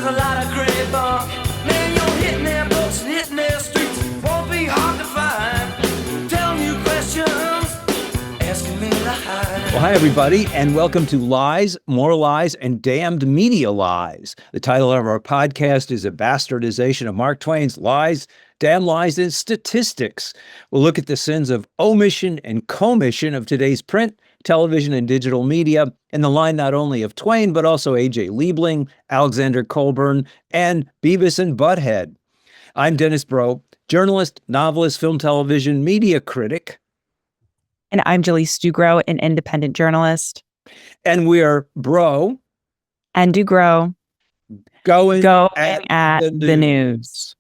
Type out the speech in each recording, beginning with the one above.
a lot of great bar. Man, you're hitting their books and hitting their streets. Won't be hard to find. Telling you questions, asking me to hide. Well, hi, everybody, and welcome to Lies, More Lies, and Damned Media Lies. The title of our podcast is a bastardization of Mark Twain's Lies, Damn Lies, and Statistics. We'll look at the sins of omission and commission of today's print, television, and digital media, in the line not only of Twain, but also A.J. Liebling, Alexander Colburn, and Beavis and Butthead. I'm Dennis Bro, journalist, novelist, film, television, media critic. And I'm Jalise Dugro, an independent journalist. And we're Bro. And Dugro. Going at the news.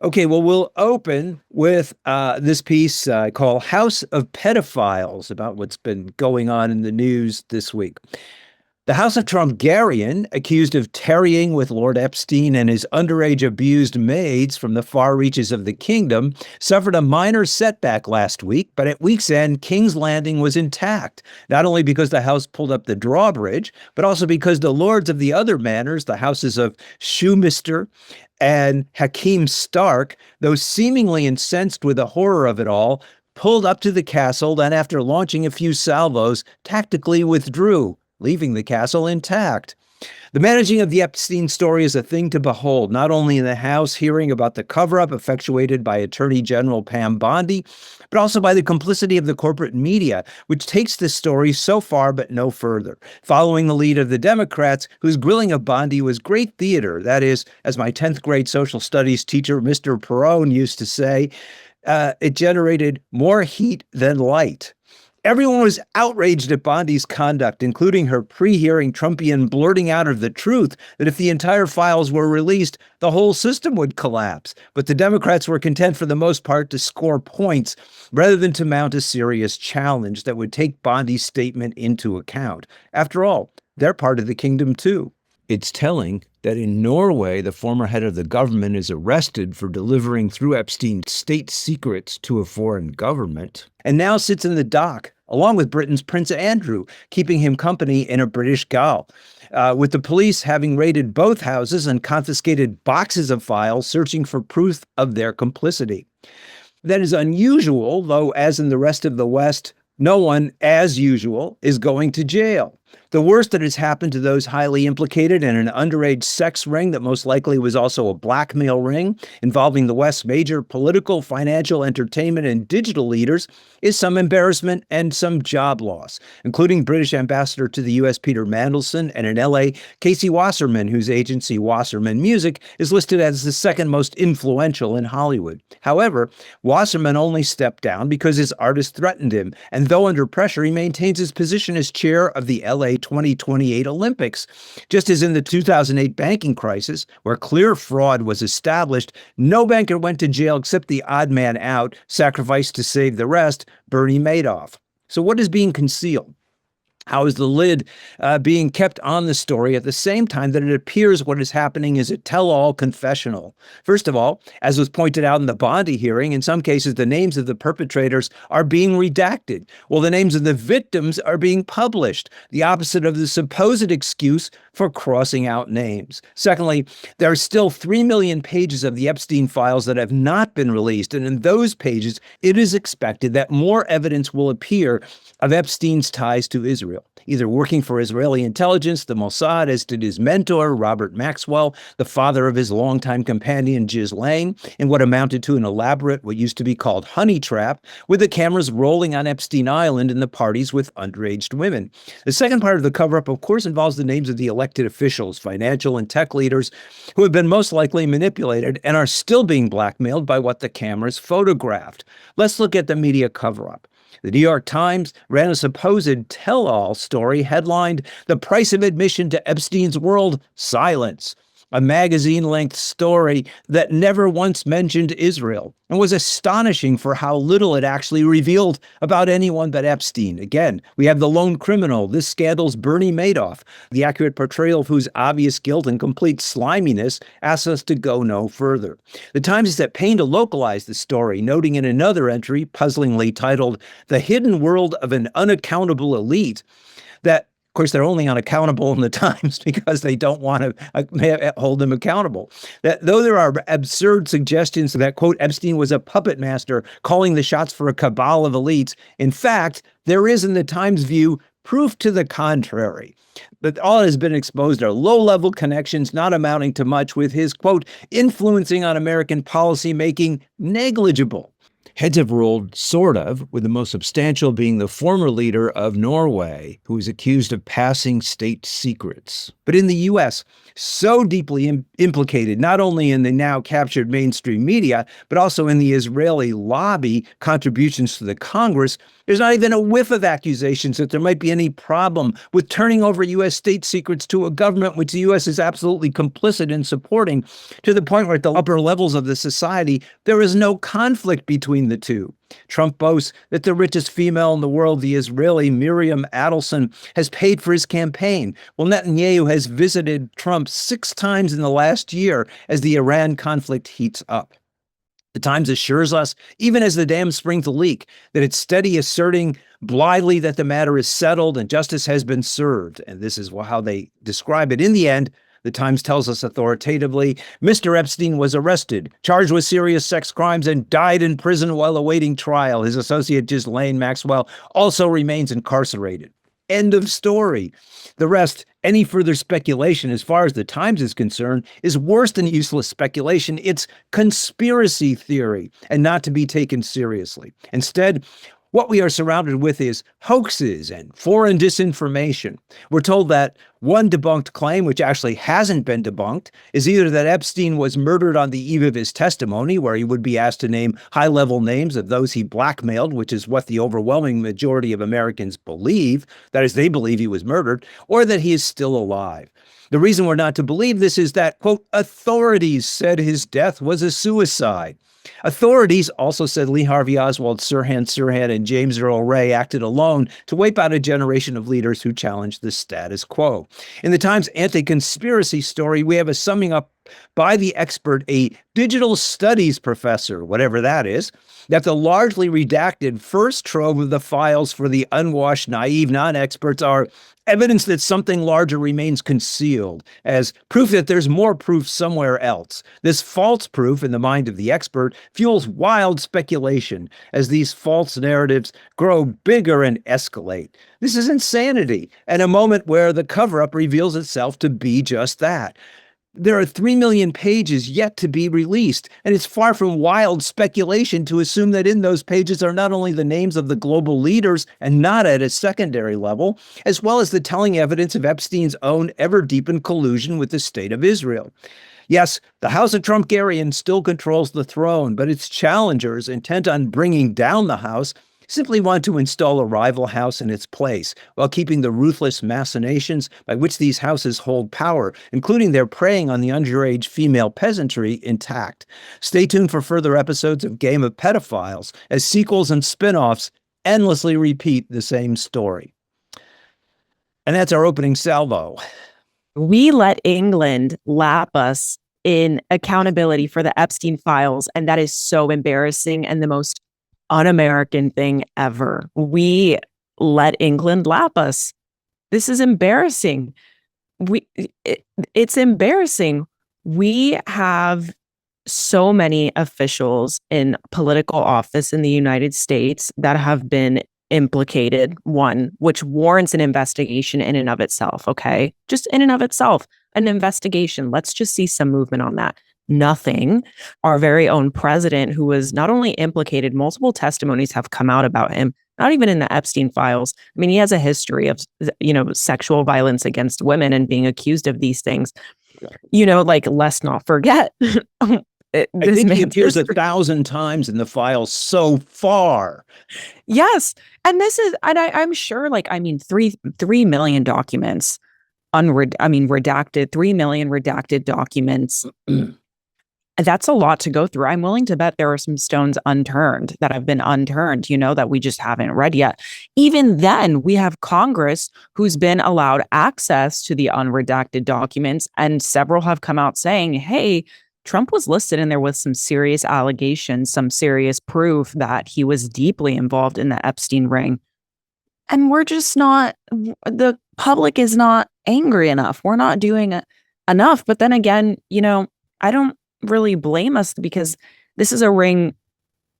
Okay, well, we'll open with this piece called House of Pedophiles, about what's been going on in the news this week. The House of Trumpgaryan, accused of tarrying with Lord Epstein and his underage abused maids from the far reaches of the kingdom, suffered a minor setback last week, but at week's end, King's Landing was intact, not only because the House pulled up the drawbridge, but also because the lords of the other manors, the houses of Shoemister and Hakeem Stark, though seemingly incensed with the horror of it all, pulled up to the castle and, after launching a few salvos, tactically withdrew, leaving the castle intact. The managing of the Epstein story is a thing to behold, not only in the House hearing about the cover-up effectuated by Attorney General Pam Bondi, but also by the complicity of the corporate media, which takes this story so far but no further, following the lead of the Democrats, whose grilling of Bondi was great theater. That is, as my 10th grade social studies teacher, Mr. Perone, used to say, it generated more heat than light. Everyone was outraged at Bondi's conduct, including her pre-hearing Trumpian blurting out of the truth that if the entire files were released, the whole system would collapse. But the Democrats were content for the most part to score points rather than to mount a serious challenge that would take Bondi's statement into account. After all, they're part of the kingdom too. It's telling that in Norway, the former head of the government is arrested for delivering through Epstein state secrets to a foreign government, and now sits in the dock, along with Britain's Prince Andrew, keeping him company in a British gaol, with the police having raided both houses and confiscated boxes of files, searching for proof of their complicity. That is unusual, though, as in the rest of the West, no one, as usual, is going to jail. The worst that has happened to those highly implicated in an underage sex ring that most likely was also a blackmail ring involving the West's major political, financial, entertainment, and digital leaders is some embarrassment and some job loss, including British Ambassador to the U.S. Peter Mandelson and in L.A. Casey Wasserman, whose agency Wasserman Music is listed as the second most influential in Hollywood. However, Wasserman only stepped down because his artist threatened him, and though under pressure, he maintains his position as chair of the L.A. 2028 Olympics. Just as in the 2008 banking crisis, where clear fraud was established, no banker went to jail except the odd man out, sacrificed to save the rest, Bernie Madoff. So what is being concealed? How is the lid being kept on the story at the same time that it appears what is happening is a tell-all confessional? First of all, as was pointed out in the Bondi hearing, in some cases the names of the perpetrators are being redacted, while the names of the victims are being published, the opposite of the supposed excuse for crossing out names. Secondly, there are still 3 million pages of the Epstein files that have not been released, and in those pages, it is expected that more evidence will appear of Epstein's ties to Israel, either working for Israeli intelligence, the Mossad, as did his mentor, Robert Maxwell, the father of his longtime companion, Ghislaine, in what amounted to an elaborate, what used to be called honey trap, with the cameras rolling on Epstein Island in the parties with underage women. The second part of the cover-up, of course, involves the names of the elected officials, financial and tech leaders, who have been most likely manipulated and are still being blackmailed by what the cameras photographed. Let's look at the media cover-up. The New York Times ran a supposed tell-all story headlined, "The Price of Admission to Epstein's World, Silence," a magazine-length story that never once mentioned Israel and was astonishing for how little it actually revealed about anyone but Epstein. Again, we have the lone criminal, this scandal's Bernie Madoff, the accurate portrayal of whose obvious guilt and complete sliminess asks us to go no further. The Times is at pain to localize the story, noting in another entry, puzzlingly titled, "The Hidden World of an Unaccountable Elite," that course, they're only unaccountable in the Times because they don't want to hold them accountable. That though there are absurd suggestions that, quote, Epstein was a puppet master calling the shots for a cabal of elites, in fact, there is, in the Times' view, proof to the contrary. But all that has been exposed are low-level connections not amounting to much, with his, quote, influencing on American policy making negligible. Heads have ruled, sort of, with the most substantial being the former leader of Norway, who is accused of passing state secrets. But in the U.S., so deeply implicated not only in the now captured mainstream media, but also in the Israeli lobby contributions to the Congress, there's not even a whiff of accusations that there might be any problem with turning over U.S. state secrets to a government which the U.S. is absolutely complicit in supporting, to the point where at the upper levels of the society, there is no conflict between the two. Trump boasts that the richest female in the world, the Israeli Miriam Adelson, has paid for his campaign. Well, Netanyahu has visited Trump 6 times in the last year as the Iran conflict heats up. The Times assures us, even as the dam springs a leak, that it's steady asserting blithely that the matter is settled and justice has been served. And this is how they describe it. In the end, the Times tells us authoritatively, Mr. Epstein was arrested, charged with serious sex crimes, and died in prison while awaiting trial. His associate Ghislaine Maxwell also remains incarcerated. End of story. The rest, any further speculation, as far as the Times is concerned, is worse than useless speculation. It's conspiracy theory and not to be taken seriously. Instead, what we are surrounded with is hoaxes and foreign disinformation. We're told that one debunked claim, which actually hasn't been debunked, is either that Epstein was murdered on the eve of his testimony, where he would be asked to name high-level names of those he blackmailed, which is what the overwhelming majority of Americans believe, that is, they believe he was murdered, or that he is still alive. The reason we're not to believe this is that, quote, authorities said his death was a suicide. Authorities also said Lee Harvey Oswald, Sirhan Sirhan, and James Earl Ray acted alone to wipe out a generation of leaders who challenged the status quo. In the Times anti-conspiracy story, we have a summing up by the expert, a digital studies professor, whatever that is, that the largely redacted first trove of the files for the unwashed, naive non-experts are evidence that something larger remains concealed, as proof that there's more proof somewhere else. This false proof, in the mind of the expert, fuels wild speculation as these false narratives grow bigger and escalate. This is insanity, and a moment where the cover-up reveals itself to be just that. There are 3 million pages yet to be released, and it's far from wild speculation to assume that in those pages are not only the names of the global leaders, and not at a secondary level, as well as the telling evidence of Epstein's own ever-deepened collusion with the state of Israel. Yes, the House of Trumpgaryan still controls the throne, but its challengers, intent on bringing down the House, simply want to install a rival house in its place, while keeping the ruthless machinations by which these houses hold power, including their preying on the underage female peasantry, intact. Stay tuned for further episodes of Game of Pedophiles, as sequels and spin-offs endlessly repeat the same story. And that's our opening salvo. We let England lap us in accountability for the Epstein files, and that is so embarrassing and the most un-American thing ever. We let England lap us. This is embarrassing. It's embarrassing. We have so many officials in political office in the United States that have been implicated, one, which warrants an investigation in and of itself, okay? Just in and of itself, an investigation. Let's just see some movement on that. Nothing. Our very own president, who was not only implicated, multiple testimonies have come out about him, not even in the Epstein files. I mean, he has a history of, sexual violence against women and being accused of these things. Let's not forget. I think he appears 1,000 times in the files so far. Yes. And I'm sure, 3 million documents, redacted, 3 million redacted documents. That's a lot to go through. I'm willing to bet there are some stones unturned that have been unturned, that we just haven't read yet. Even then, we have Congress who's been allowed access to the unredacted documents, and several have come out saying, hey, Trump was listed in there with some serious allegations, some serious proof that he was deeply involved in the Epstein ring. And we're just not, the public is not angry enough. We're not doing enough. But then again, I don't really blame us because this is a ring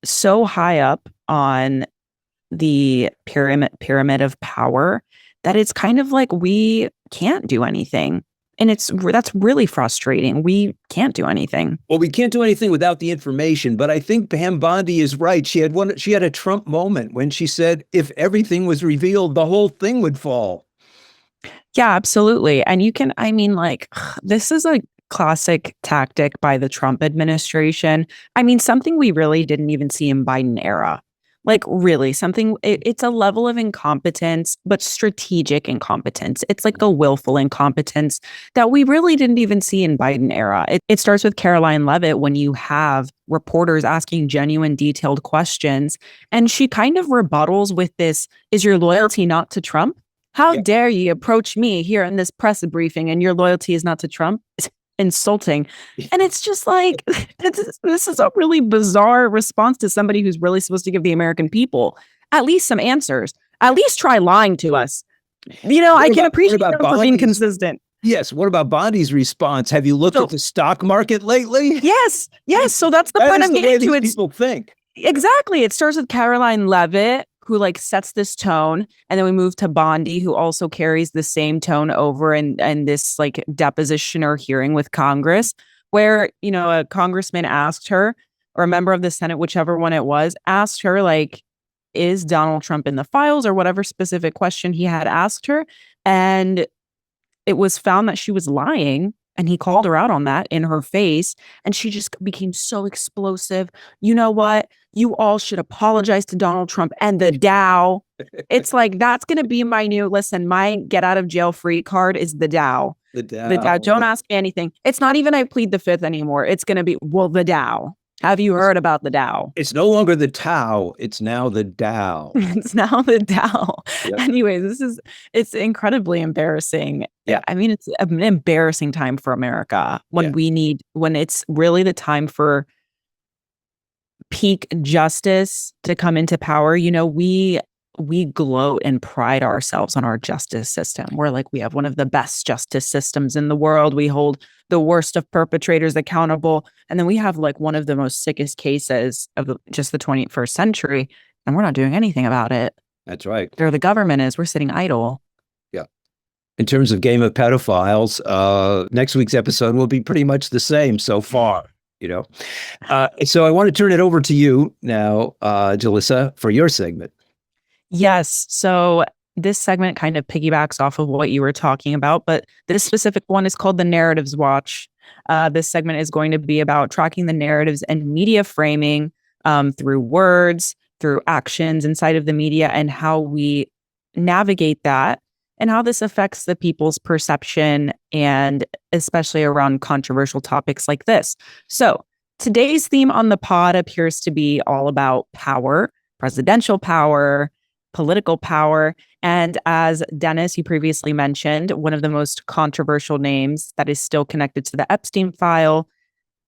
so high up on the pyramid of power that it's kind of like we can't do anything. And that's really frustrating. We can't do anything. Well, we can't do anything without the information, but I think Pam Bondi is right. She had a Trump moment when she said if everything was revealed, the whole thing would fall. Yeah, absolutely. And this is a classic tactic by the Trump administration. I mean, something we really didn't even see in Biden era. Like really it's a level of incompetence, but strategic incompetence. It's like a willful incompetence that we really didn't even see in Biden era. It starts with Caroline Leavitt when you have reporters asking genuine, detailed questions. And she kind of rebuttals with this, is your loyalty not to Trump? How dare you approach me here in this press briefing and your loyalty is not to Trump? It's insulting. And it's just like, this is a really bizarre response to somebody who's really supposed to give the American people at least some answers. At least try lying to us. I can appreciate them for being consistent. Yes. What about Bondi's response? Have you looked at the stock market lately? Yes. So that's the point I'm getting to. People think. Exactly. It starts with Caroline Leavitt, who sets this tone. And then we move to Bondi, who also carries the same tone over and this deposition or hearing with Congress, where, a congressman asked her, or a member of the Senate, whichever one it was, asked her, is Donald Trump in the files, or whatever specific question he had asked her. And it was found that she was lying. And he called her out on that in her face. And she just became so explosive. You know what? You all should apologize to Donald Trump and the Dow. It's that's going to be my my get out of jail free card is the Dow. The Dow. The Dow. Don't ask me anything. It's not even I plead the fifth anymore. It's going to be, the Dow. Have you heard about the Dow? It's no longer the Tao. It's now the Dow. It's now the Dow. Yep. Anyways, it's incredibly embarrassing. Yeah. I mean, it's an embarrassing time for America when when it's really the time for peak justice to come into power. We gloat and pride ourselves on our justice system. We're we have one of the best justice systems in the world. We hold the worst of perpetrators accountable. And then we have one of the most sickest cases of just the 21st century. And we're not doing anything about it. That's right. There the government is. We're sitting idle. Yeah. In terms of Game of Pedophiles, next week's episode will be pretty much the same so far. So I want to turn it over to you now, Jalissa, for your segment. Yes. So this segment kind of piggybacks off of what you were talking about, but this specific one is called the Narratives Watch. This segment is going to be about tracking the narratives and media framing through words, through actions inside of the media, and how we navigate that and how this affects the people's perception, and especially around controversial topics like this. So today's theme on the pod appears to be all about power, presidential power, political power. And as Dennis, you previously mentioned, one of the most controversial names that is still connected to the Epstein file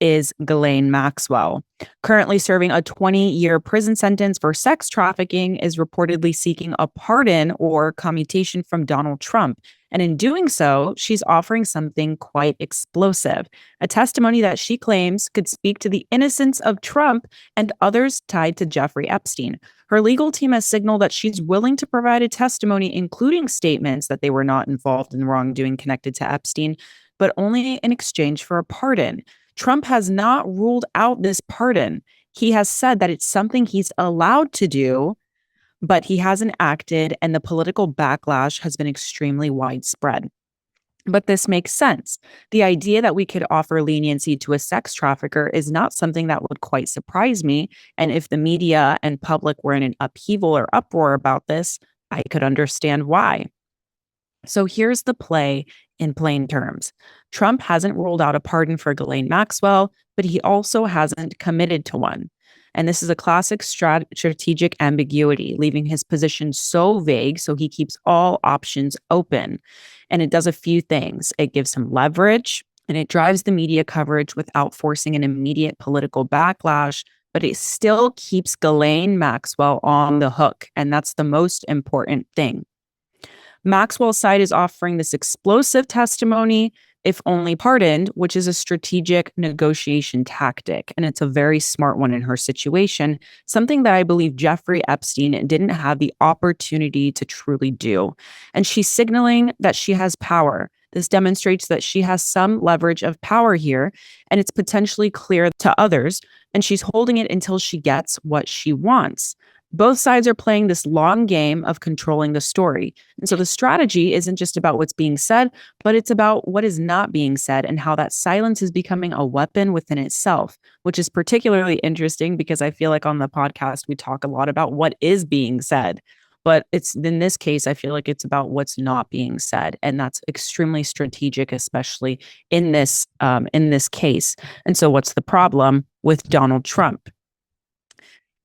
is Ghislaine Maxwell. Currently serving a 20-year prison sentence for sex trafficking, is reportedly seeking a pardon or commutation from Donald Trump. And in doing so, she's offering something quite explosive, a testimony that she claims could speak to the innocence of Trump and others tied to Jeffrey Epstein. Her legal team has signaled that she's willing to provide a testimony, including statements that they were not involved in wrongdoing connected to Epstein, but only in exchange for a pardon. Trump has not ruled out this pardon. He has said that it's something he's allowed to do, but he hasn't acted, and the political backlash has been extremely widespread. But this makes sense. The idea that we could offer leniency to a sex trafficker is not something that would quite surprise me. And if the media and public were in an upheaval or uproar about this, I could understand why. So here's the play in plain terms. Trump hasn't ruled out a pardon for Ghislaine Maxwell, but he also hasn't committed to one. And this is a classic strategic ambiguity, leaving his position so vague so he keeps all options open. And it does a few things. It gives him leverage, and it drives the media coverage without forcing an immediate political backlash, but it still keeps Ghislaine Maxwell on the hook. And that's the most important thing. Maxwell's side is offering this explosive testimony, if only pardoned, which is a strategic negotiation tactic. And it's a very smart one in her situation, something that I believe Jeffrey Epstein didn't have the opportunity to truly do. And she's signaling that she has power. This demonstrates that she has some leverage of power here, and it's potentially clear to others, and she's holding it until she gets what she wants. Both sides are playing this long game of controlling the story. And so the strategy isn't just about what's being said, but it's about what is not being said and how that silence is becoming a weapon within itself, which is particularly interesting because I feel like on the podcast, we talk a lot about what is being said. But it's in this case, I feel like it's about what's not being said. And that's extremely strategic, especially in this case. And so what's the problem with Donald Trump?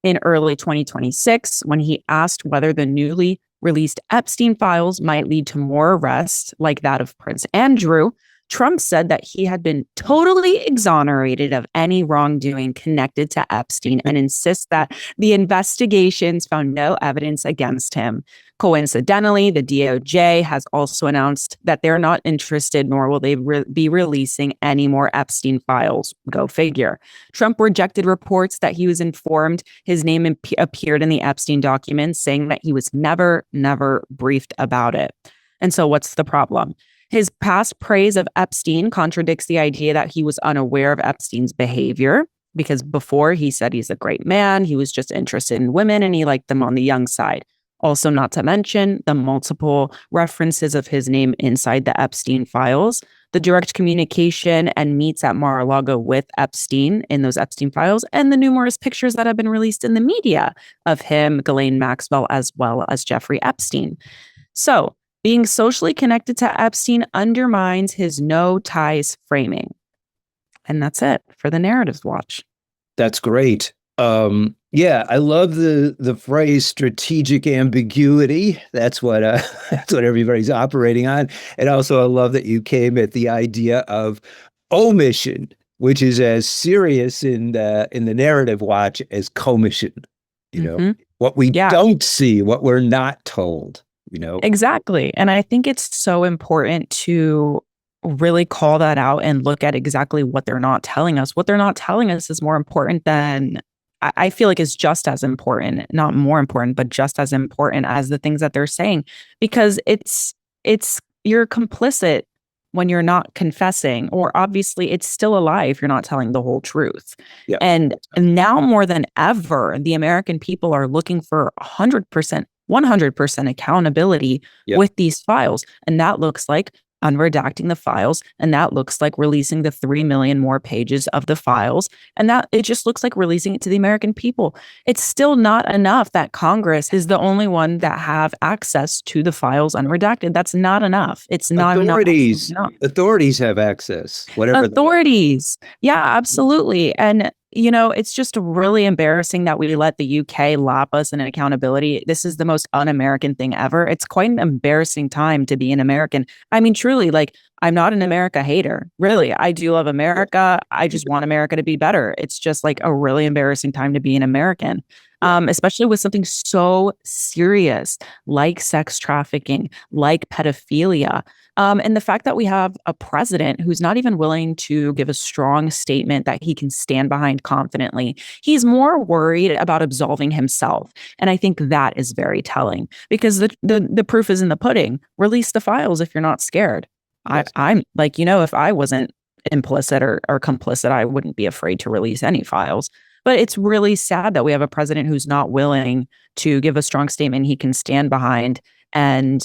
In early 2026, when he asked whether the newly released Epstein files might lead to more arrests like that of Prince Andrew, Trump said that he had been totally exonerated of any wrongdoing connected to Epstein and insists that the investigations found no evidence against him. Coincidentally, the DOJ has also announced that they're not interested, nor will they be releasing any more Epstein files. Go figure. Trump rejected reports that he was informed his name appeared in the Epstein documents, saying that he was never briefed about it. And so what's the problem? His past praise of Epstein contradicts the idea that he was unaware of Epstein's behavior, because before he said he's a great man, he was just interested in women and he liked them on the young side. Also, not to mention the multiple references of his name inside the Epstein files, the direct communication and meets at Mar-a-Lago with Epstein in those Epstein files, and the numerous pictures that have been released in the media of him, Ghislaine Maxwell, as well as Jeffrey Epstein. So, being socially connected to Epstein undermines his no ties framing. And that's it for the Narratives Watch. That's great. Yeah, I love the phrase strategic ambiguity. That's what that's what everybody's operating on. And also I love that you came at the idea of omission, which is as serious in the Narrative Watch as commission. You know, what we don't see, what we're not told. You know? Exactly. And I think it's so important to really call that out and look at exactly what they're not telling us. What they're not telling us is more important than, I feel like is just as important, not more important, but just as important as the things that they're saying, because it's you're complicit when you're not confessing, or obviously it's still a lie if you're not telling the whole truth. Yeah. And now more than ever, the American people are looking for 100% accountability with these files. And that looks like unredacting the files. And that looks like releasing the 3 million more pages of the files. And that it just looks like releasing it to the American people. It's still not enough that Congress is the only one that have access to the files unredacted. That's not enough. It's not enough. Authorities have access. Whatever. Authorities. Yeah, absolutely. And you know, it's just really embarrassing that we let the UK lap us in accountability. This is the most un-American thing ever. It's quite an embarrassing time to be an American. I mean, truly, like, I'm not an America hater. Really, I do love America. I just want America to be better. It's just like a really embarrassing time to be an American, especially with something so serious like sex trafficking, like pedophilia. And the fact that we have a president who's not even willing to give a strong statement that he can stand behind confidently. He's more worried about absolving himself. And I think that is very telling, because the proof is in the pudding. Release the files if you're not scared. Yes. I'm like, you know, if I wasn't implicit or complicit, I wouldn't be afraid to release any files. But it's really sad that we have a president who's not willing to give a strong statement he can stand behind and,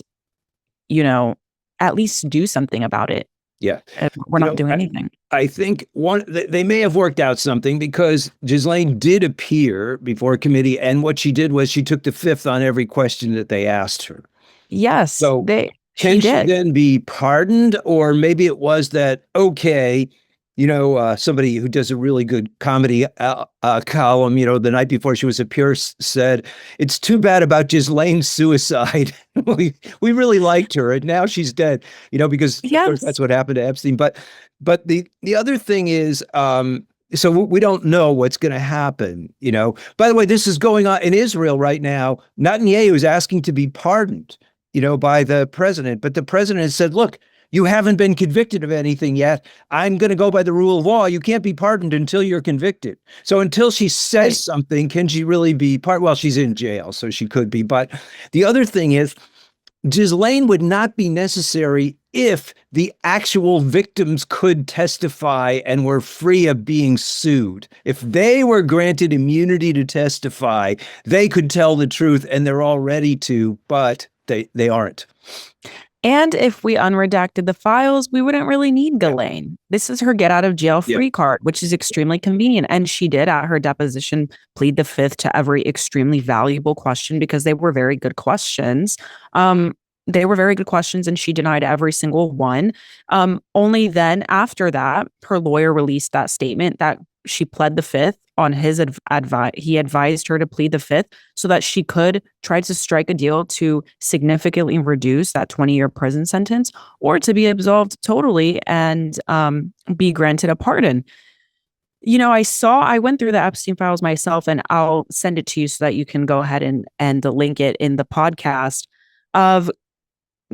you know, at least do something about it. Yeah. We're not doing anything. I think they may have worked out something, because Ghislaine did appear before a committee, and what she did was she took the fifth on every question that they asked her. Yes. So can she then be pardoned? Or maybe it was that, okay, you know, somebody who does a really good comedy column, you know, the night before she was at Pierce said, it's too bad about Ghislaine's suicide. we really liked her, and now she's dead, you know, because of course that's what happened to Epstein. But the other thing is, so we don't know what's going to happen, you know. By the way, this is going on in Israel right now. Netanyahu is asking to be pardoned. by the president. But the president said, look, you haven't been convicted of anything yet. I'm going to go by the rule of law. You can't be pardoned until you're convicted. So until she says something, can she really be pardoned? Well, she's in jail, so she could be. But the other thing is, Ghislaine would not be necessary if the actual victims could testify and were free of being sued. If they were granted immunity to testify, they could tell the truth, and they're all ready to, but they aren't. And if we unredacted the files, we wouldn't really need Ghislaine. This is her get out of jail free card, which is extremely convenient. And she did at her deposition plead the fifth to every extremely valuable question because they were very good questions. They were very good questions, and she denied every single one. Only then after that, her lawyer released that statement that she pled the fifth on his advice. He advised her to plead the fifth so that she could try to strike a deal to significantly reduce that 20-year prison sentence or to be absolved totally and be granted a pardon. I went through the Epstein files myself, and I'll send it to you so that you can go ahead and link it in the podcast of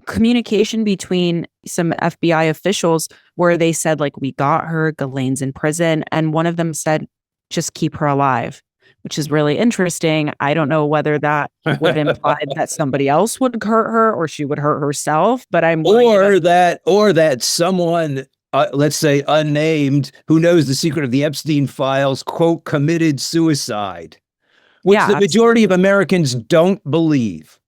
communication between some FBI officials where they said, like, we got her, Ghislaine's in prison. And one of them said, just keep her alive, which is really interesting. I don't know whether that would imply that somebody else would hurt her or she would hurt herself, but or that someone, let's say unnamed, who knows the secret of the Epstein files, quote, committed suicide, which the majority of Americans don't believe.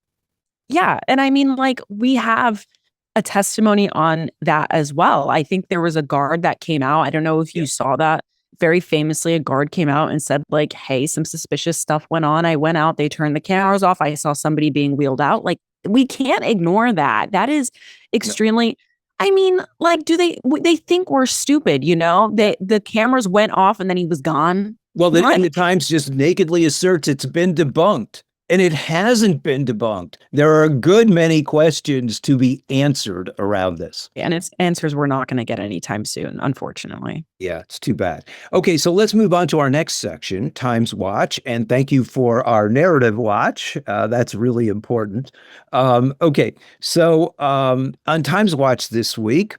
Yeah. And I mean, like, we have a testimony on that as well. I think there was a guard that came out. I don't know if you saw that. Very famously, a guard came out and said, like, hey, some suspicious stuff went on. I went out, they turned the cameras off. I saw somebody being wheeled out. Like, we can't ignore that. That is extremely, I mean, like, they think we're stupid, the cameras went off and then he was gone. Well, and the Times just nakedly asserts it's been debunked. And it hasn't been debunked. There are a good many questions to be answered around this. And its answers we're not going to get anytime soon, unfortunately. Yeah, it's too bad. Okay, so let's move on to our next section, Times Watch. And thank you for our narrative watch. That's really important. Okay, so on Times Watch this week,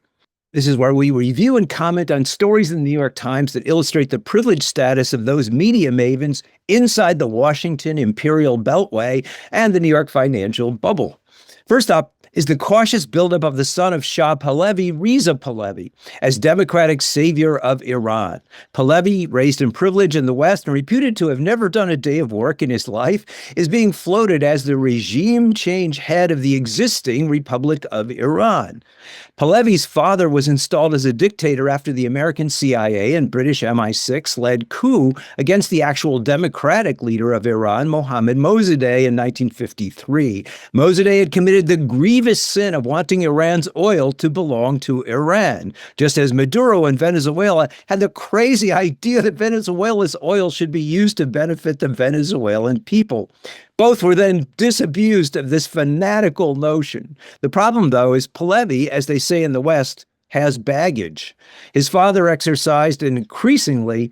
this is where we review and comment on stories in the New York Times that illustrate the privileged status of those media mavens inside the Washington Imperial Beltway and the New York financial bubble. First up is the cautious buildup of the son of Shah Pahlavi, Reza Pahlavi, as democratic savior of Iran. Pahlavi, raised in privilege in the West and reputed to have never done a day of work in his life, is being floated as the regime change head of the existing Republic of Iran. Pahlavi's father was installed as a dictator after the American CIA and British MI6-led coup against the actual democratic leader of Iran, Mohammad Mosaddegh, in 1953. Mosaddegh had committed the grievous sin of wanting Iran's oil to belong to Iran, just as Maduro in Venezuela had the crazy idea that Venezuela's oil should be used to benefit the Venezuelan people. Both were then disabused of this fanatical notion. The problem, though, is Pahlavi, as they say in the West, has baggage. His father exercised an increasingly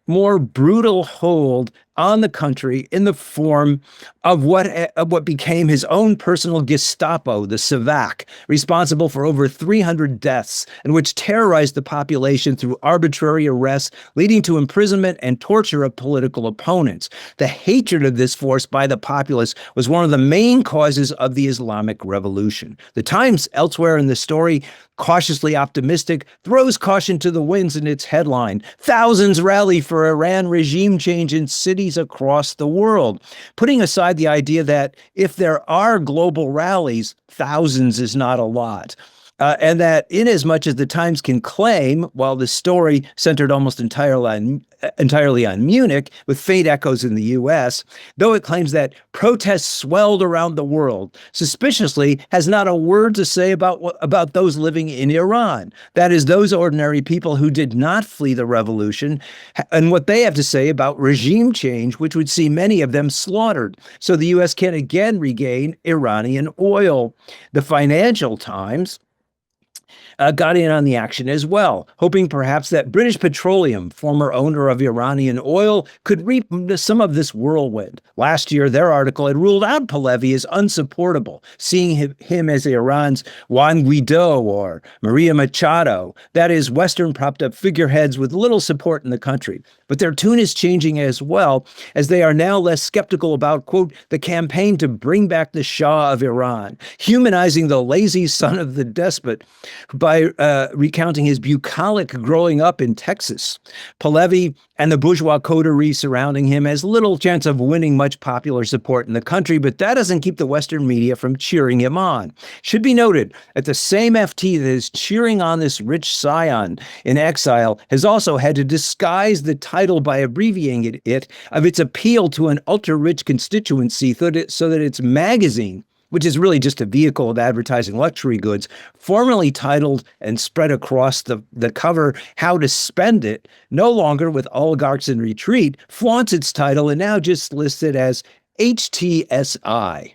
more brutal hold on the country in the form of what became his own personal Gestapo, the Savak, responsible for over 300 deaths, and which terrorized the population through arbitrary arrests, leading to imprisonment and torture of political opponents. The hatred of this force by the populace was one of the main causes of the Islamic Revolution. The Times, elsewhere in the story, cautiously optimistic, throws caution to the winds in its headline. Thousands rally for Iran regime change in cities across the world, putting aside the idea that if there are global rallies, thousands is not a lot. And that inasmuch as the Times can claim, while the story centered almost entirely on Munich, with faint echoes in the U.S., though it claims that protests swelled around the world, suspiciously has not a word to say about those living in Iran. That is, those ordinary people who did not flee the revolution, and what they have to say about regime change, which would see many of them slaughtered. So the U.S. can again regain Iranian oil. The Financial Times got in on the action as well, hoping perhaps that British Petroleum, former owner of Iranian oil, could reap some of this whirlwind. Last year, their article had ruled out Pahlavi as unsupportable, seeing him as Iran's Juan Guaido or Maria Machado, that is, Western propped-up figureheads with little support in the country. But their tune is changing as well, as they are now less skeptical about, quote, the campaign to bring back the Shah of Iran, humanizing the lazy son of the despot by recounting his bucolic growing up in Texas. Pahlavi and the bourgeois coterie surrounding him has little chance of winning much popular support in the country, but that doesn't keep the Western media from cheering him on. Should be noted that the same FT that is cheering on this rich scion in exile has also had to disguise the title by abbreviating it of its appeal to an ultra-rich constituency so that its magazine, which is really just a vehicle of advertising luxury goods, formerly titled and spread across the cover, How to Spend It, no longer with oligarchs in retreat, flaunts its title and now just lists it as HTSI,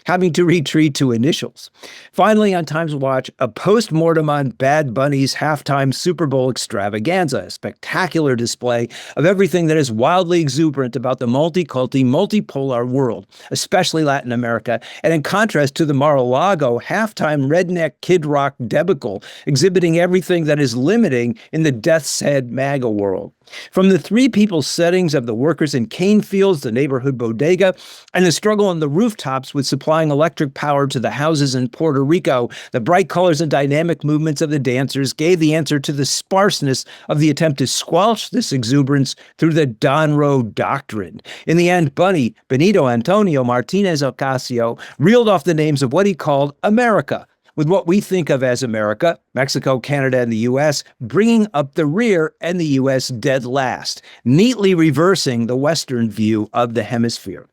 having to retreat to initials. Finally, on Times Watch, a post-mortem on Bad Bunny's halftime Super Bowl extravaganza, a spectacular display of everything that is wildly exuberant about the multi-culti, multipolar world, especially Latin America, and in contrast to the Mar-a-Lago halftime redneck kid rock debacle, exhibiting everything that is limiting in the death's head MAGA world. From the three people settings of the workers in cane fields, the neighborhood bodega, and the struggle on the rooftops with supplying electric power to the houses in Puerto Rico, the bright colors and dynamic movements of the dancers gave the answer to the sparseness of the attempt to squelch this exuberance through the Donroe Doctrine. In the end, Bunny, Benito Antonio Martinez Ocasio, reeled off the names of what he called America, with what we think of as America, Mexico, Canada, and the U.S., bringing up the rear and the U.S. dead last, neatly reversing the Western view of the hemisphere.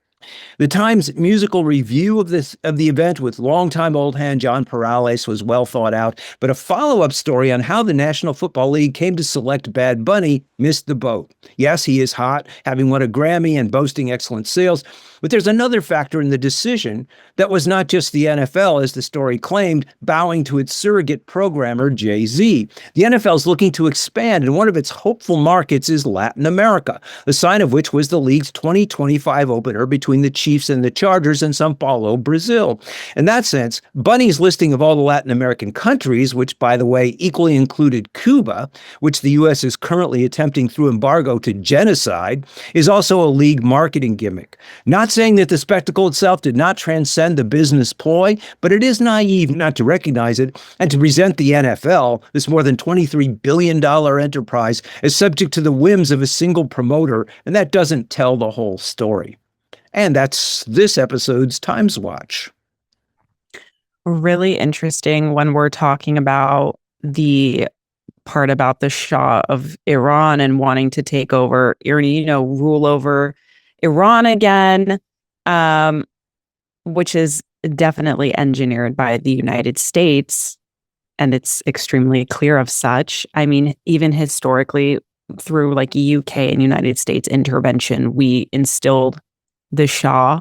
The Times musical review of the event with longtime old hand John Perales was well thought out, but a follow-up story on how the National Football League came to select Bad Bunny missed the boat. Yes, he is hot, having won a Grammy and boasting excellent sales, but there's another factor in the decision that was not just the NFL, as the story claimed, bowing to its surrogate programmer, Jay-Z. The NFL is looking to expand, and one of its hopeful markets is Latin America, the sign of which was the league's 2025 opener between the Chiefs and the Chargers in São Paulo, Brazil. In that sense, Bunny's listing of all the Latin American countries, which, by the way, equally included Cuba, which the U.S. is currently attempting through embargo to genocide, is also a league marketing gimmick. Not saying that the spectacle itself did not transcend the business ploy, but it is naive not to recognize it and to present the NFL, this more than $23 billion enterprise, as subject to the whims of a single promoter, and that doesn't tell the whole story. And that's this episode's Times Watch. Really interesting when we're talking about the part about the Shah of Iran and wanting to take over, rule over Iran again, which is definitely engineered by the United States, and it's extremely clear of such. I mean, even historically, through like UK and United States intervention, we instilled the Shah.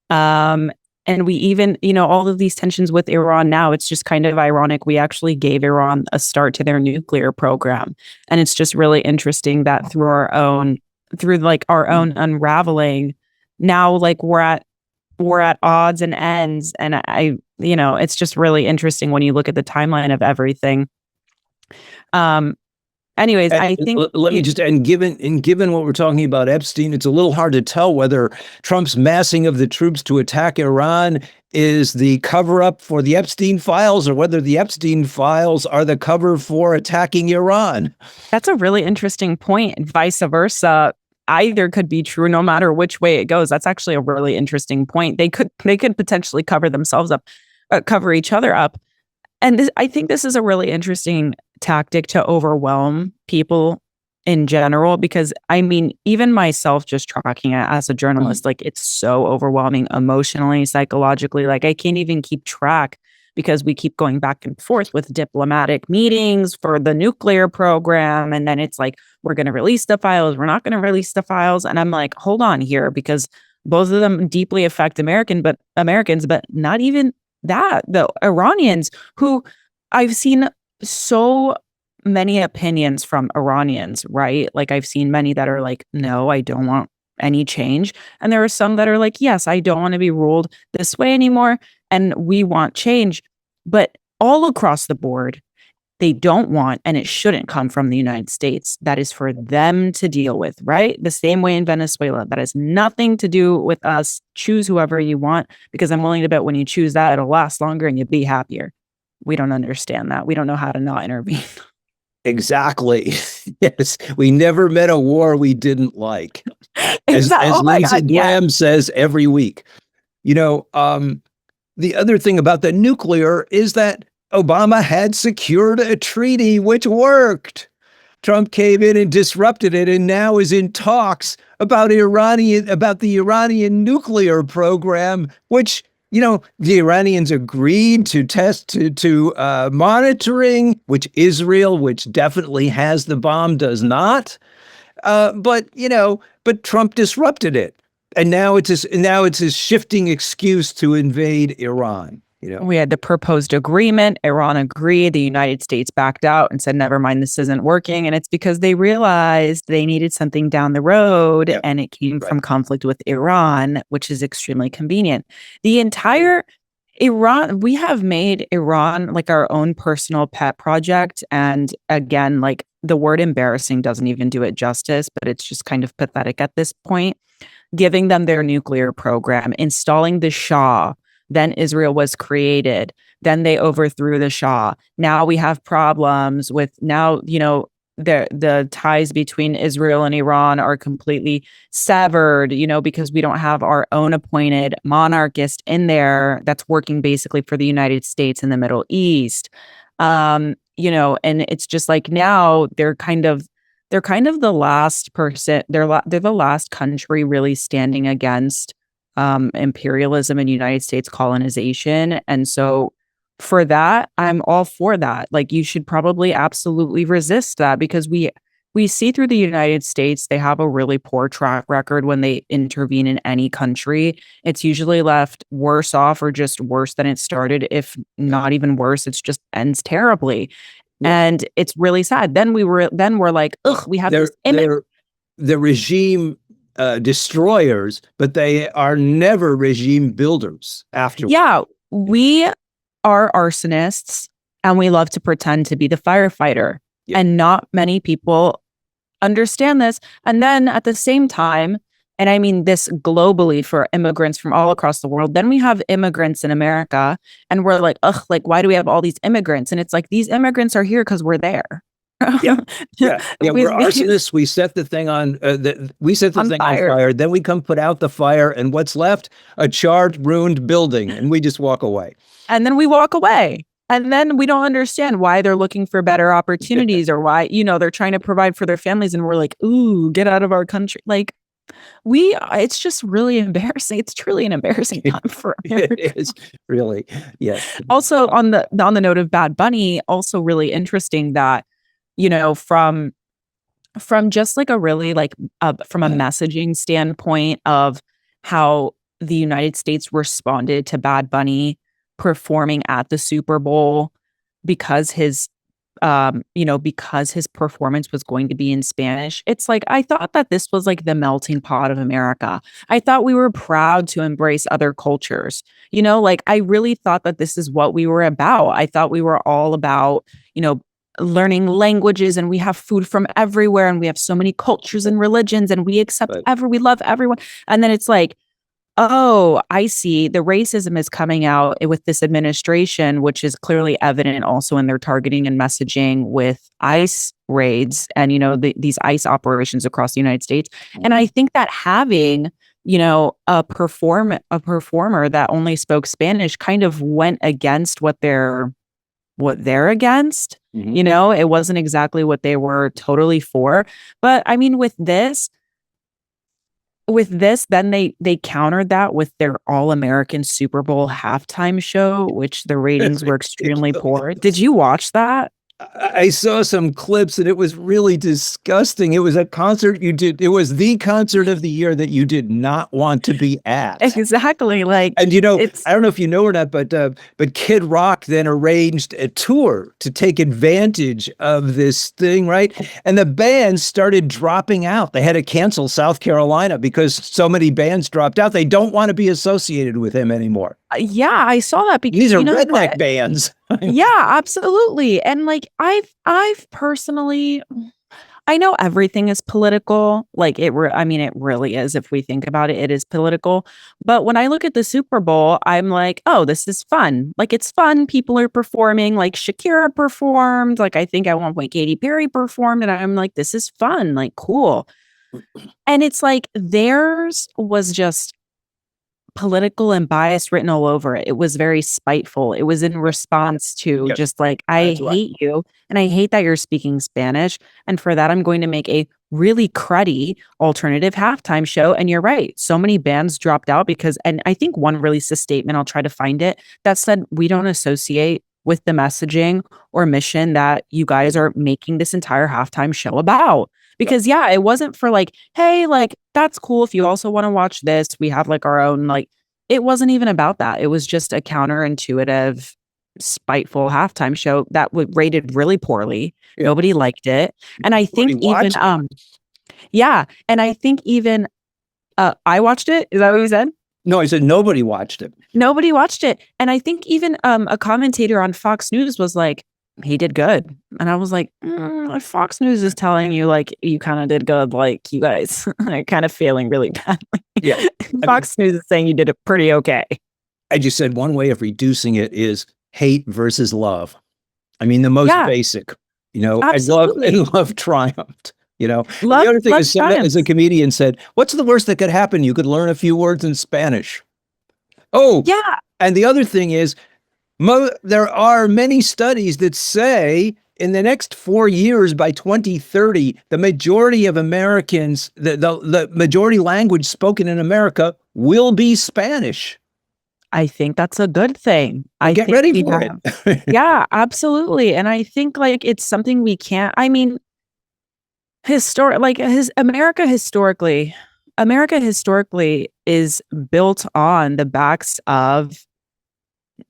And we even, all of these tensions with Iran now, it's just kind of ironic. We actually gave Iran a start to their nuclear program. And it's just really interesting that through our own unraveling, now like we're at odds and ends. And it's just really interesting when you look at the timeline of everything. Anyways, I think let me just given what we're talking about Epstein, it's a little hard to tell whether Trump's massing of the troops to attack Iran is the cover up for the Epstein files or whether the Epstein files are the cover for attacking Iran. That's a really interesting point. Vice versa. Either could be true no matter which way it goes. That's actually a really interesting point. They could potentially cover themselves up, cover each other up. And I think this is a really interesting tactic to overwhelm people in general, because I mean, even myself just tracking it as a journalist, like it's so overwhelming emotionally, psychologically, like I can't even keep track because we keep going back and forth with diplomatic meetings for the nuclear program. And then it's like, we're going to release the files. We're not going to release the files. And I'm like, hold on here, because both of them deeply affect Americans, but not even that. The Iranians, who I've seen so many opinions from Iranians, right? Like I've seen many that are like, no, I don't want any change. And there are some that are like, yes, I don't want to be ruled this way anymore. And we want change. But all across the board, they don't want, and it shouldn't come from the United States. That is for them to deal with, right? The same way in Venezuela. That has nothing to do with us. Choose whoever you want, because I'm willing to bet when you choose that, it'll last longer and you'll be happier. We don't understand that. We don't know how to not intervene. Exactly. Yes. We never met a war we didn't like. As Oh my Lindsey God, yeah. Graham says every week. You know, the other thing about the nuclear is that Obama had secured a treaty which worked. Trump came in and disrupted it, and now is in talks about the Iranian nuclear program, which, you know, the Iranians agreed to test to monitoring, which Israel, which definitely has the bomb, does not. But Trump disrupted it, and now it's his shifting excuse to invade Iran. We had the proposed agreement. Iran agreed. The United States backed out and said, never mind, this isn't working. And it's because they realized they needed something down the road. Yep. And it came from conflict with Iran, which is extremely convenient. The entire Iran, we have made Iran like our own personal pet project. And again, like the word embarrassing doesn't even do it justice, but it's just kind of pathetic at this point. Giving them their nuclear program, installing the Shah. Then Israel was created. Then they overthrew the Shah. Now we have problems with the ties between Israel and Iran are completely severed, because we don't have our own appointed monarchist in there that's working basically for the United States in the Middle East. And it's just like now they're kind of the last person. They're the last country really standing against imperialism and United States colonization. And so for that, I'm all for that. Like you should probably absolutely resist that, because we see through the United States, they have a really poor track record when they intervene in any country. It's usually left worse off or just worse than it started. If not even worse, it's just ends terribly. Yeah. And it's really sad. Then we're like, ugh, we have this image. The regime destroyers, but they are never regime builders afterwards. Yeah, we are arsonists and we love to pretend to be the firefighter. Yep. And not many people understand this. And then at the same time, and I mean this globally for immigrants from all across the world, then we have immigrants in America and we're like, ugh, like, why do we have all these immigrants? And it's like, these immigrants are here because we're there. Yeah. We're arsonists. We set the thing on. On fire. Then we come put out the fire, and what's left? A charred, ruined building, and we just walk away. And then we walk away, and then we don't understand why they're looking for better opportunities, or why they're trying to provide for their families, and we're like, ooh, get out of our country, like. It's just really embarrassing. It's truly an embarrassing time for America. It is really, yes. Also, on the note of Bad Bunny, also really interesting that. From just like a really like from a messaging standpoint of how the United States responded to Bad Bunny performing at the Super Bowl because his performance was going to be in Spanish. It's like, I thought that this was like the melting pot of America. I thought we were proud to embrace other cultures. Like I really thought that this is what we were about. I thought we were all about, learning languages, and we have food from everywhere, and we have so many cultures and religions, and we accept we love everyone. And then it's like, oh, I see. The racism is coming out with this administration, which is clearly evident also in their targeting and messaging with ICE raids and, these ICE operations across the United States. And I think that having, a performer that only spoke Spanish kind of went against what they're against. Mm-hmm. It wasn't exactly what they were totally for. But I mean, with this, then they countered that with their All-American Super Bowl halftime show, which the ratings were extremely poor. Did you watch that? I saw some clips and it was really disgusting. It was a concert you did. It was the concert of the year that you did not want to be at. Exactly. Like, And it's I don't know if you know or not, but Kid Rock then arranged a tour to take advantage of this thing, right? And the bands started dropping out. They had to cancel South Carolina because so many bands dropped out. They don't want to be associated with him anymore. yeah, I saw that because These are you know redneck what? bands. Yeah, absolutely. And like I've personally I know everything is political. Like I mean it really is if we think about it, it is political. But when I look at the Super Bowl, I'm like, "Oh, this is fun." Like it's fun. People are performing, like Shakira performed, like I think at one point Katy Perry performed and I'm like, "This is fun." Like cool. And it's like theirs was just political and bias written all over it. It was very spiteful. It was in response to Yep, just like, I that's why. hate you and I hate that you're speaking Spanish. And for that, I'm going to make a really cruddy alternative halftime show. And you're right. So many bands dropped out because, and I think one released a statement, I'll try to find it, that said, we don't associate with the messaging or mission that you guys are making this entire halftime show about. Because yeah, it wasn't for like, hey, like that's cool if you also want to watch this. We have like our own like it wasn't even about that. It was just a counterintuitive, spiteful halftime show that was rated really poorly. Yeah. Nobody liked it. And I think Nobody even watched it. yeah, and I think even I watched it. Is that what you said? No, I said nobody watched it. Nobody watched it. And I think even a commentator on Fox News was like, he did good. And I was like, if Fox News is telling you like you kind of did good, like you guys are kind of failing really badly. Yeah. Fox News is saying you did it pretty okay. I just said one way of reducing it is hate versus love. I mean, the most Yeah, basic, and absolutely. love triumphed. And Love, the other thing love is, triumphs. as a comedian said, what's the worst that could happen? You could learn a few words in Spanish. Oh, Yeah, and the other thing is, there are many studies that say in the next 4 years, by 2030, the majority of Americans, the majority language spoken in America will be Spanish. I think that's a good thing. I Get think ready we for have. it. Yeah, absolutely. And I think like it's something we can't, I mean, America historically is built on the backs of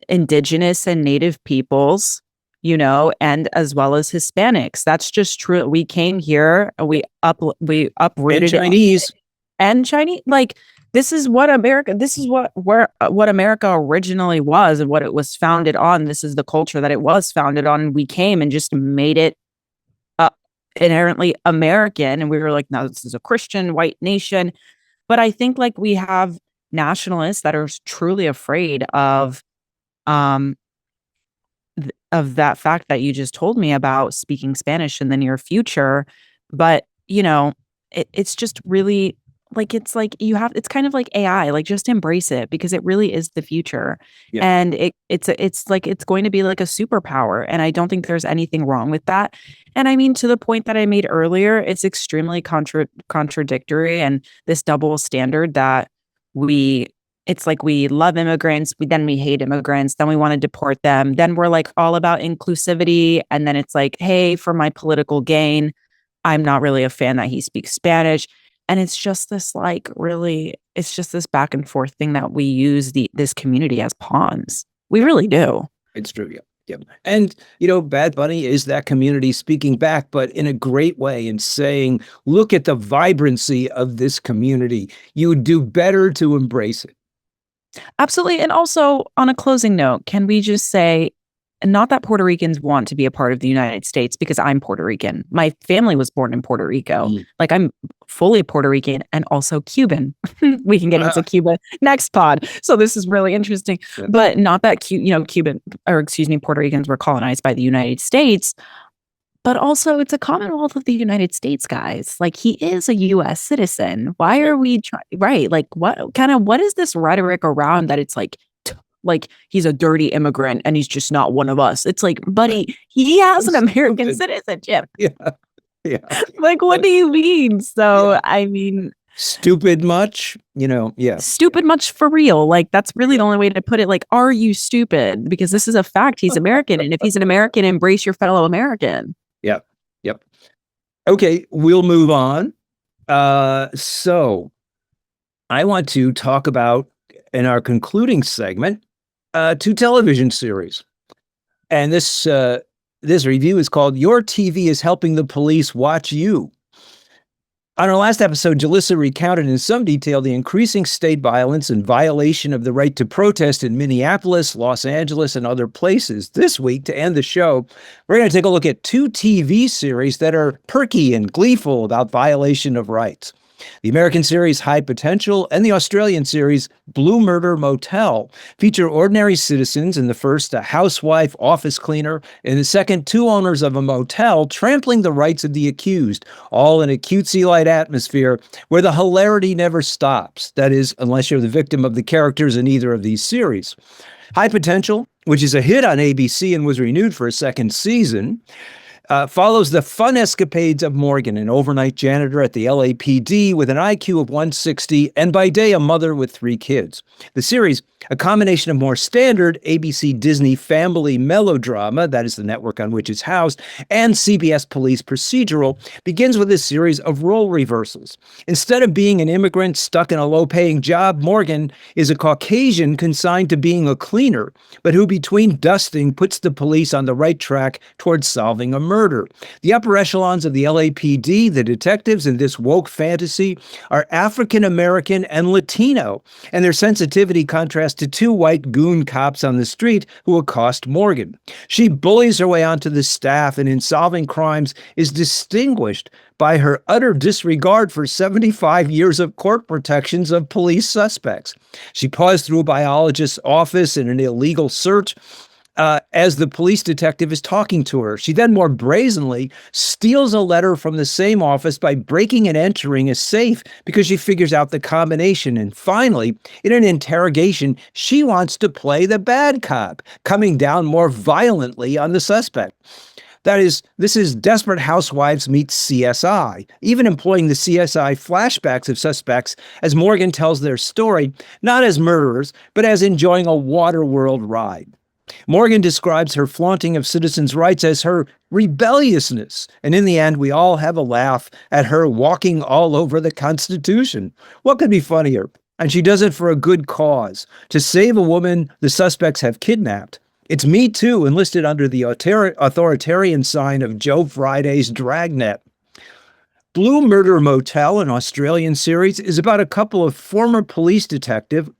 indigenous and native peoples, and as well as Hispanics. That's just true. We came here, we And uprooted Chinese. and Chinese. Like this is what America. This is what America originally was and what it was founded on. This is the culture that it was founded on. We came and just made it inherently American, and we were like, no, this is a Christian white nation. But I think like we have nationalists that are truly afraid um of that fact that you just told me about speaking Spanish in the near future. But it's just really like it's kind of like AI, like just embrace it because it really is the future. Yeah. And it's like it's going to be like a superpower. And I don't think there's anything wrong with that. And I mean, to the point that I made earlier, it's extremely contradictory and this double standard that it's like we love immigrants, then we hate immigrants, then we want to deport them, then we're like all about inclusivity, and then it's like, hey, for my political gain, I'm not really a fan that he speaks Spanish. And it's just this like really, it's just this back and forth thing that we use this community as pawns. We really do. It's true. Yeah. Yeah. And, Bad Bunny is that community speaking back, but in a great way and saying, look at the vibrancy of this community. You would do better to embrace it. Absolutely. And also, on a closing note, can we just say, not that Puerto Ricans want to be a part of the United States because I'm Puerto Rican. My family was born in Puerto Rico. Like I'm fully Puerto Rican and also Cuban. We can get into Cuba next pod. So this is really interesting. Yeah. But not that Puerto Ricans were colonized by the United States. But also, it's a Commonwealth of the United States, guys. Like, he is a U.S. citizen. Why are we right? Like, what is this rhetoric around that it's like he's a dirty immigrant and he's just not one of us? It's like, buddy, he has an American citizenship. Yeah. Yeah. Like, what do you mean? So, I mean, Stupid much? Yeah. Stupid much for real. Like, that's really the only way to put it. Like, are you stupid? Because this is a fact. He's American. And if he's an American, embrace your fellow American. Yep. Yep. Okay, we'll move on. So I want to talk about, in our concluding segment, 2 television series. And this review is called Your TV is Helping the Police Watch You. On our last episode, Jalissa recounted in some detail the increasing state violence and violation of the right to protest in Minneapolis, Los Angeles, and other places. This week, to end the show, we're going to take a look at 2 TV series that are perky and gleeful about violation of rights. The American series High Potential and the Australian series Blue Murder Motel feature ordinary citizens. In the first, a housewife, office cleaner. In the second, 2 owners of a motel trampling the rights of the accused, all in a cutesy-light atmosphere where the hilarity never stops. That is, unless you're the victim of the characters in either of these series. High Potential, which is a hit on ABC and was renewed for a second season, follows the fun escapades of Morgan, an overnight janitor at the LAPD with an IQ of 160 and by day a mother with 3 kids. The series, a combination of more standard ABC Disney family melodrama, that is the network on which it's housed, and CBS police procedural, begins with a series of role reversals. Instead of being an immigrant stuck in a low-paying job, Morgan is a Caucasian consigned to being a cleaner, but who between dusting puts the police on the right track towards solving a murder. The upper echelons of the LAPD, the detectives in this woke fantasy, are African American and Latino, and their sensitivity contrasts to 2 white goon cops on the street who accost Morgan. She bullies her way onto the staff and in solving crimes is distinguished by her utter disregard for 75 years of court protections of police suspects. She paused through a biologist's office in an illegal search as the police detective is talking to her. She then more brazenly steals a letter from the same office by breaking and entering a safe because she figures out the combination. And finally, in an interrogation, she wants to play the bad cop, coming down more violently on the suspect. That is, this is Desperate Housewives meets CSI, even employing the CSI flashbacks of suspects as Morgan tells their story, not as murderers, but as enjoying a Waterworld ride. Morgan describes her flaunting of citizens' rights as her rebelliousness, and in the end, we all have a laugh at her walking all over the Constitution. What could be funnier? And she does it for a good cause, to save a woman the suspects have kidnapped. It's Me Too, enlisted under the authoritarian sign of Joe Friday's Dragnet. Blue Murder Motel, an Australian series, is about a couple of former police detectives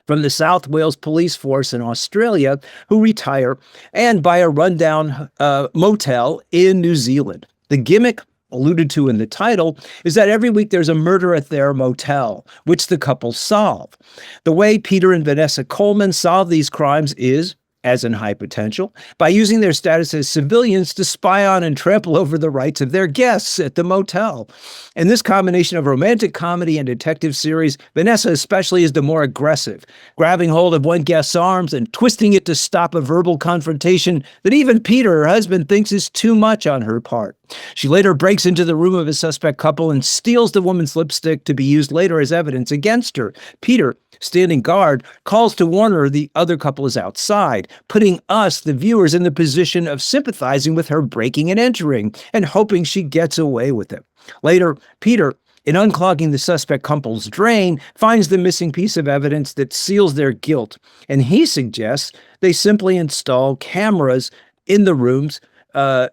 from the South Wales Police Force in Australia who retire and buy a rundown motel in New Zealand. The gimmick, alluded to in the title, is that every week there's a murder at their motel, which the couple solve. The way Peter and Vanessa Coleman solve these crimes is, as in High Potential, by using their status as civilians to spy on and trample over the rights of their guests at the motel. In this combination of romantic comedy and detective series, Vanessa especially is the more aggressive, grabbing hold of one guest's arms and twisting it to stop a verbal confrontation that even Peter, her husband, thinks is too much on her part. She later breaks into the room of a suspect couple and steals the woman's lipstick to be used later as evidence against her. Peter, standing guard, calls to warn her the other couple is outside, putting us, the viewers, in the position of sympathizing with her breaking and entering and hoping she gets away with it. Later, Peter, in unclogging the suspect couple's drain, finds the missing piece of evidence that seals their guilt, and he suggests they simply install cameras in the rooms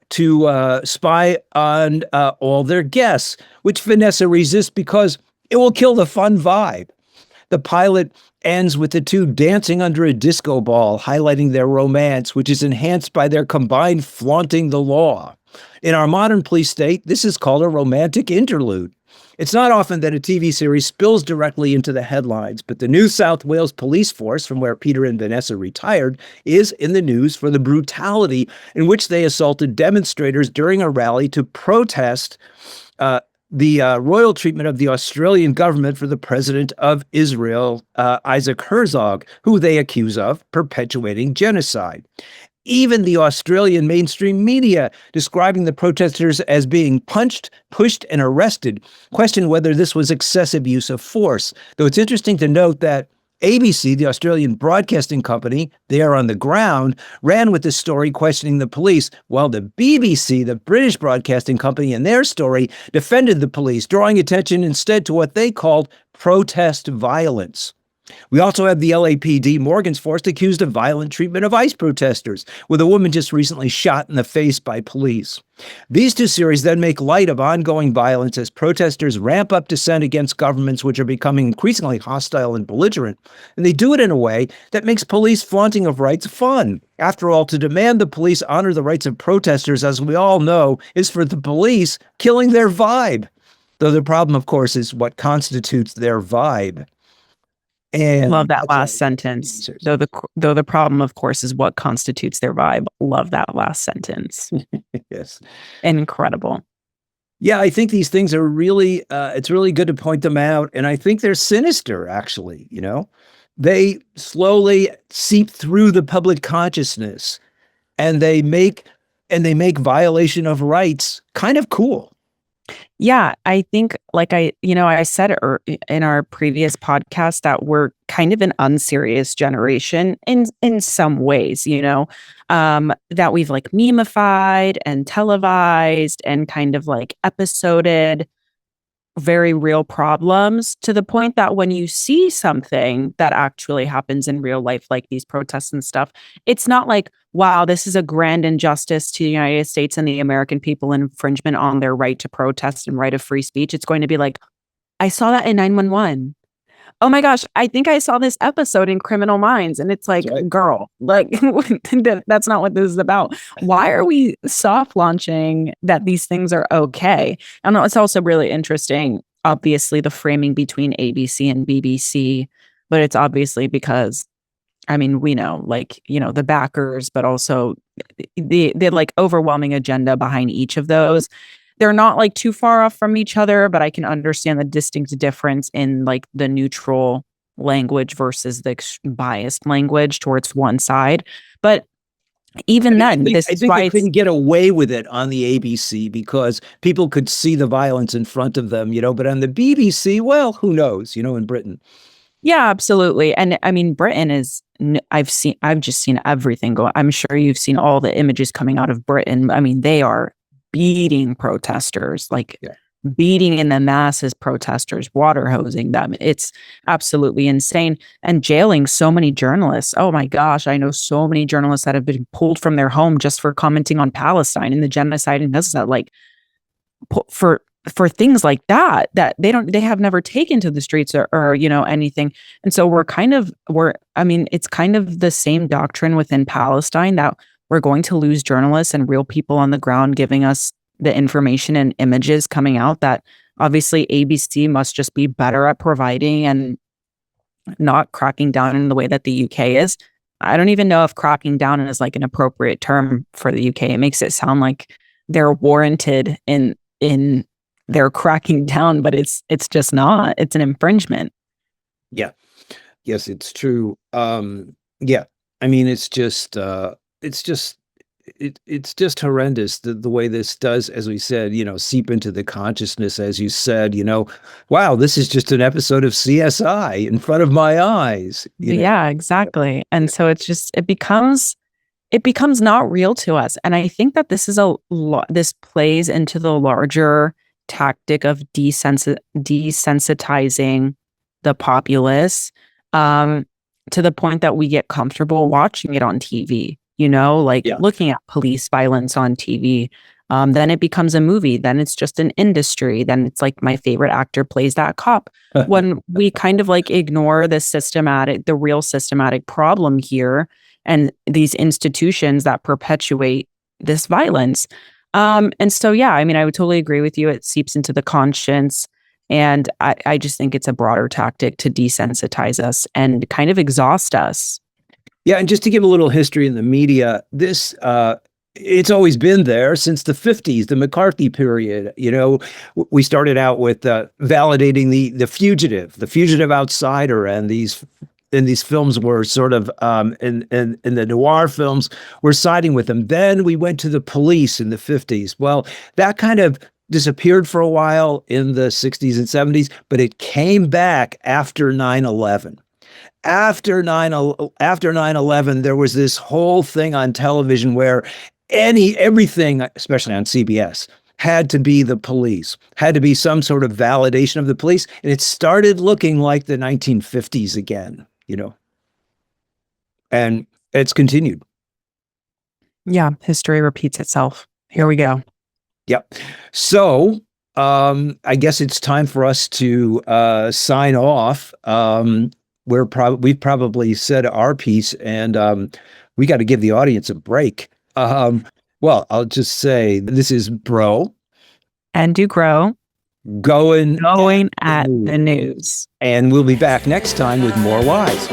to spy on all their guests, which Vanessa resists because it will kill the fun vibe. The pilot ends with the 2 dancing under a disco ball, highlighting their romance, which is enhanced by their combined flaunting the law. In our modern police state, this is called a romantic interlude. It's not often that a TV series spills directly into the headlines, but the New South Wales Police Force, from where Peter and Vanessa retired, is in the news for the brutality in which they assaulted demonstrators during a rally to protest the royal treatment of the Australian government for the president of Israel, Isaac Herzog, who they accuse of perpetuating genocide. Even the Australian mainstream media, describing the protesters as being punched, pushed, and arrested, questioned whether this was excessive use of force. Though it's interesting to note that ABC, the Australian broadcasting company, there on the ground, ran with this story questioning the police, while the BBC, the British broadcasting company, in their story defended the police, drawing attention instead to what they called protest violence. We also have the LAPD Morgansforce accused of violent treatment of ICE protesters, with a woman just recently shot in the face by police. These two series then make light of ongoing violence as protesters ramp up dissent against governments which are becoming increasingly hostile and belligerent, and they do it in a way that makes police flaunting of rights fun. After all, to demand the police honor the rights of protesters, as we all know, is for the police killing their vibe. Though the problem, of course, is what constitutes their vibe. And love that last sentence. Though the problem, of course, is what constitutes their vibe. Love that last sentence. Yes. Incredible. Yeah, I think these things are really, it's really good to point them out. And I think they're sinister, actually, you know? They slowly seep through the public consciousness, and they make violation of rights kind of cool. Yeah, I think I said in our previous podcast that we're kind of an unserious generation in some ways, that we've like memeified and televised and kind of like episoded very real problems to the point that when you see something that actually happens in real life, like these protests and stuff, it's not like, wow, this is a grand injustice to the United States and the American people, infringement on their right to protest and right of free speech. It's going to be like, I saw that in 911. Oh my gosh, I think I saw this episode in Criminal Minds. And it's like, right. Girl, like that's not what this is about. Why are we soft launching that these things are okay? I know it's also really interesting, obviously, the framing between ABC and BBC, but it's obviously because, I mean, we know, the backers, but also the like overwhelming agenda behind each of those. They're not like too far off from each other, but I can understand the distinct difference in like the neutral language versus the biased language towards one side. But even then, I think they couldn't get away with it on the ABC because people could see the violence in front of them, but on the BBC, well, who knows, in Britain. Yeah, absolutely. And I mean, Britain is, I've just seen everything go. I'm sure you've seen all the images coming out of Britain. I mean, they are beating protesters, beating in the masses protesters, water hosing them. It's absolutely insane. And jailing so many journalists. Oh my gosh, I know so many journalists that have been pulled from their home just for commenting on Palestine and the genocide and this, that, like, for things like that they have never taken to the streets or anything. And so it's kind of the same doctrine within Palestine that we're going to lose journalists and real people on the ground giving us the information and images coming out that obviously ABC must just be better at providing and not cracking down in the way that the UK is. I don't even know if cracking down is like an appropriate term for the UK. It makes it sound like they're warranted in their cracking down, but it's just not. It's an infringement. Yeah. Yes, it's true. Yeah. I mean, it's just horrendous the way this does, as we said, seep into the consciousness, as you said, wow, this is just an episode of CSI in front of my eyes. Yeah, exactly. And so it becomes not real to us. And I think that this is this plays into the larger tactic of desensitizing the populace, to the point that we get comfortable watching it on TV. Looking at police violence on TV. Then it becomes a movie. Then it's just an industry. Then it's like my favorite actor plays that cop. When we kind of like ignore the real systematic problem here and these institutions that perpetuate this violence. And so, yeah, I mean, I would totally agree with you. It seeps into the conscience. And I just think it's a broader tactic to desensitize us and kind of exhaust us. Yeah, and just to give a little history in the media, this it's always been there since the 50s, the McCarthy period. We started out with validating the fugitive outsider, and these in these films were sort of in the noir films, we're siding with them. Then we went to the police in the 50s. Well, that kind of disappeared for a while in the 60s and 70s, but it came back after 9/11. After 9/11, there was this whole thing on television where everything, especially on CBS, had to be the police, had to be some sort of validation of the police. And it started looking like the 1950s again, and it's continued. Yeah, history repeats itself. Here we go. Yep. So I guess it's time for us to sign off. We've probably said our piece, and we got to give the audience a break. Well, I'll just say this is Bro And Ducro going at the news. and we'll be back next time with more lies.